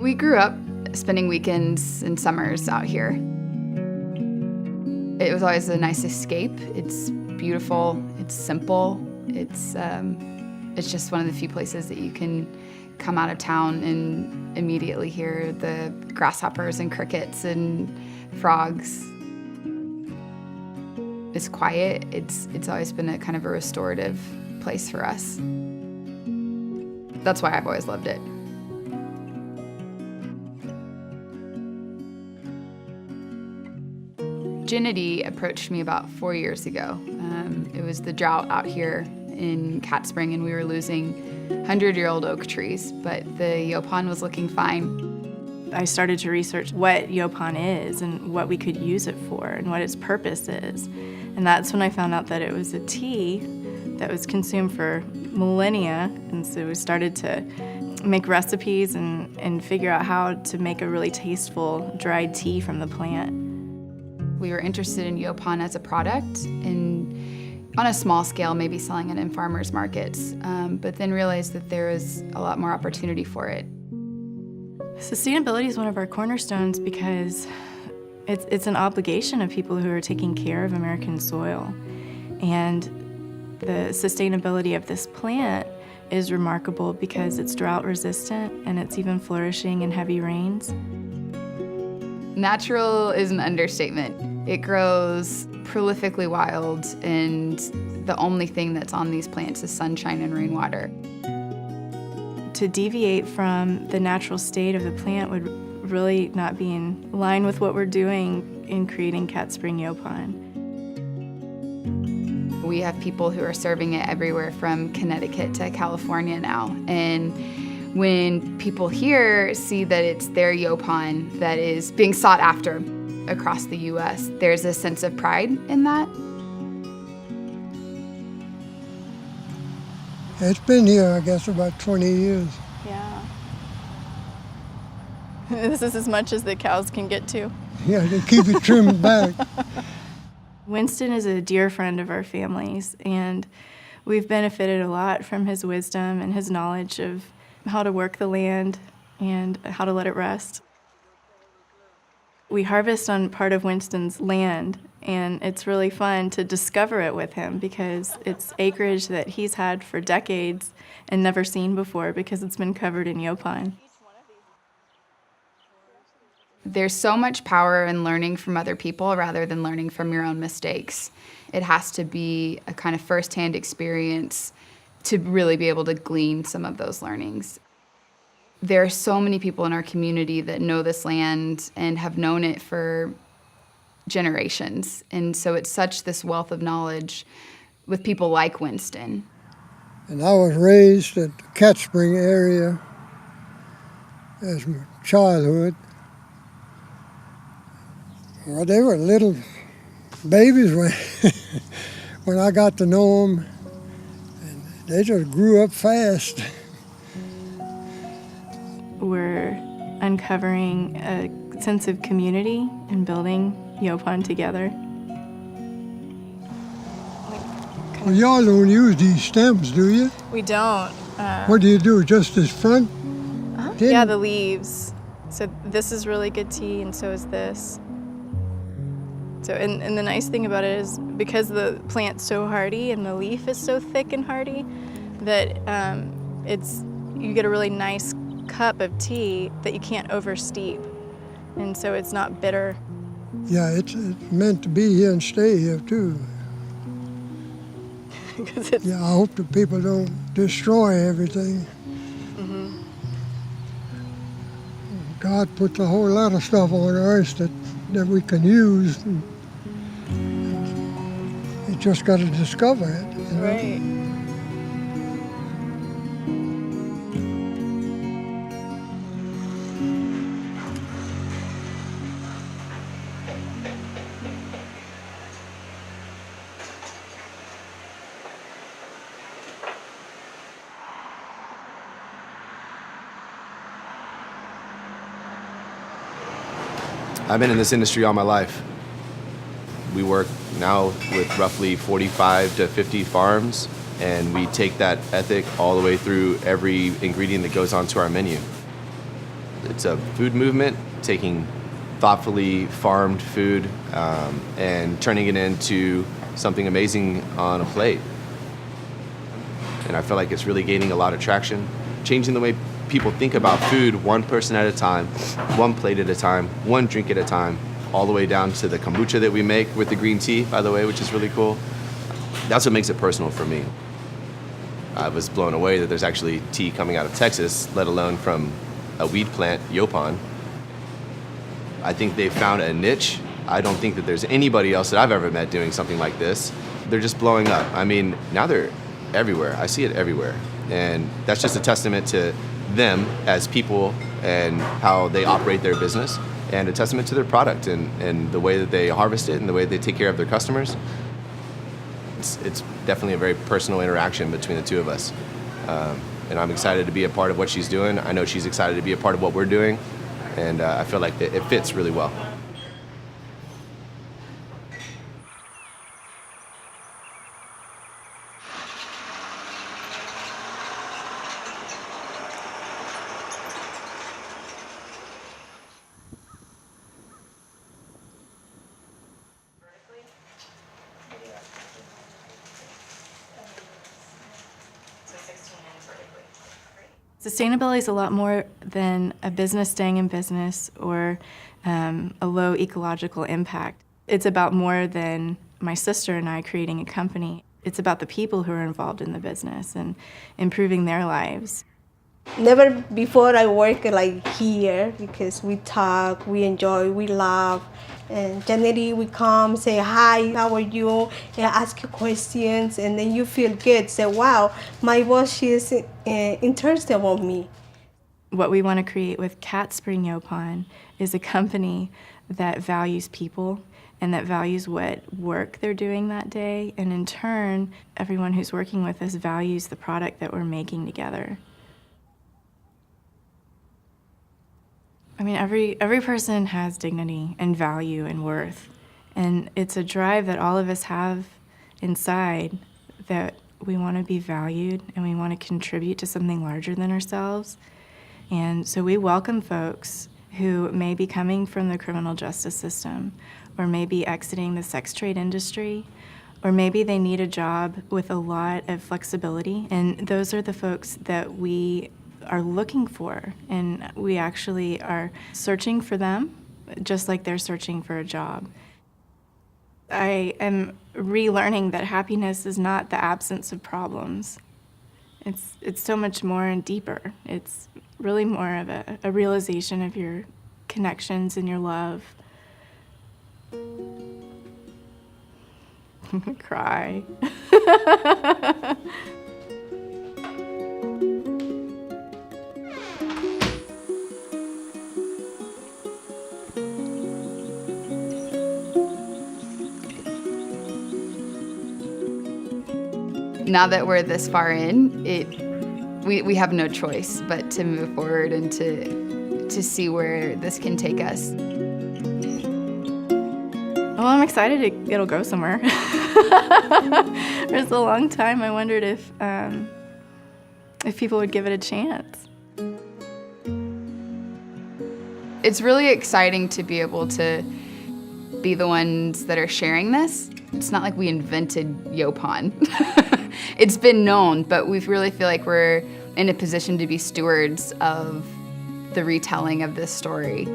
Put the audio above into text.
We grew up spending weekends and summers out here. It was always a nice escape. It's beautiful, it's simple, it's just one of the few places that you can come out of town and immediately hear the grasshoppers and crickets and frogs. It's quiet. It's always been a kind of a restorative place for us. That's why I've always loved it. JennaDee approached me about 4 years ago. It was the drought out here in CatSpring, and we were losing 100-year-old oak trees, but the Yaupon was looking fine. I started to research what Yaupon is and what we could use it for and what its purpose is. And that's when I found out that it was a tea that was consumed for millennia, and so we started to make recipes and figure out how to make a really tasteful dried tea from the plant. We were interested in Yaupon as a product, and on a small scale, maybe selling it in farmers markets, but then realized that there was a lot more opportunity for it. Sustainability is one of our cornerstones because it's an obligation of people who are taking care of American soil. And the sustainability of this plant is remarkable because it's drought resistant and it's even flourishing in heavy rains. Natural is an understatement. It grows prolifically wild, and the only thing that's on these plants is sunshine and rainwater. To deviate from the natural state of the plant would really not be in line with what we're doing in creating CatSpring Yaupon. We have people who are serving it everywhere from Connecticut to California now, and when people here see that it's their Yaupon that is being sought after across the U.S., there's a sense of pride in that. It's been here, I guess, about 20 years. Yeah. This is as much as the cows can get to. Yeah, they keep it trimmed back. Winston is a dear friend of our families, and we've benefited a lot from his wisdom and his knowledge of how to work the land and how to let it rest. We harvest on part of Winston's land, and it's really fun to discover it with him because it's acreage that he's had for decades and never seen before because it's been covered in Yaupon. There's so much power in learning from other people rather than learning from your own mistakes. It has to be a kind of firsthand experience to really be able to glean some of those learnings. There are so many people in our community that know this land and have known it for generations. And so it's such this wealth of knowledge with people like Winston. And I was raised at the CatSpring area as my childhood. Well, they were little babies when I got to know them. And they just grew up fast. We're uncovering a sense of community and building Yaupon together. Well, y'all don't use these stems, do you? We don't. What do you do, just this front? Yeah, the leaves. So this is really good tea, and so is this. So, and the nice thing about it is because the plant's so hardy and the leaf is so thick and hardy that you get a really nice cup of tea that you can't oversteep, and so it's not bitter. Yeah, it's meant to be here and stay here too. Yeah, I hope that people don't destroy everything. Mm-hmm. God puts a whole lot of stuff on earth that we can use. You just got to discover it. You know? Right. I've been in this industry all my life. We work now with roughly 45 to 50 farms, and we take that ethic all the way through every ingredient that goes onto our menu. It's a food movement, taking thoughtfully farmed food and turning it into something amazing on a plate. And I feel like it's really gaining a lot of traction, changing the way people think about food one person at a time, one plate at a time, one drink at a time, all the way down to the kombucha that we make with the green tea, by the way, which is really cool. That's what makes it personal for me. I was blown away that there's actually tea coming out of Texas, let alone from a weed plant, Yaupon. I think they've found a niche. I don't think that there's anybody else that I've ever met doing something like this. They're just blowing up. I mean, now they're everywhere. I see it everywhere. And that's just a testament to them as people and how they operate their business, and a testament to their product and the way that they harvest it and the way they take care of their customers. It's definitely a very personal interaction between the two of us. And I'm excited to be a part of what she's doing. I know she's excited to be a part of what we're doing. And I feel like it fits really well. Sustainability is a lot more than a business staying in business or a low ecological impact. It's about more than my sister and I creating a company. It's about the people who are involved in the business and improving their lives. Never before I work like here because we talk, we enjoy, we laugh. And generally we come, say hi, how are you, and ask you questions, and then you feel good. Say, wow, my boss, she's interested in me. What we want to create with CatSpring Yaupon is a company that values people and that values what work they're doing that day. And in turn, everyone who's working with us values the product that we're making together. I mean, every person has dignity and value and worth. And it's a drive that all of us have inside, that we want to be valued and we want to contribute to something larger than ourselves. And so we welcome folks who may be coming from the criminal justice system, or maybe exiting the sex trade industry, or maybe they need a job with a lot of flexibility. And those are the folks that we are looking for, and we actually are searching for them just like they're searching for a job. I am relearning that happiness is not the absence of problems. It's so much more and deeper. It's really more of a realization of your connections and your love. Cry. Now that we're this far in, we have no choice but to move forward and to see where this can take us. Well, I'm excited it'll go somewhere. There's a long time I wondered if people would give it a chance. It's really exciting to be able to be the ones that are sharing this. It's not like we invented Yaupon. It's been known, but we really feel like we're in a position to be stewards of the retelling of this story.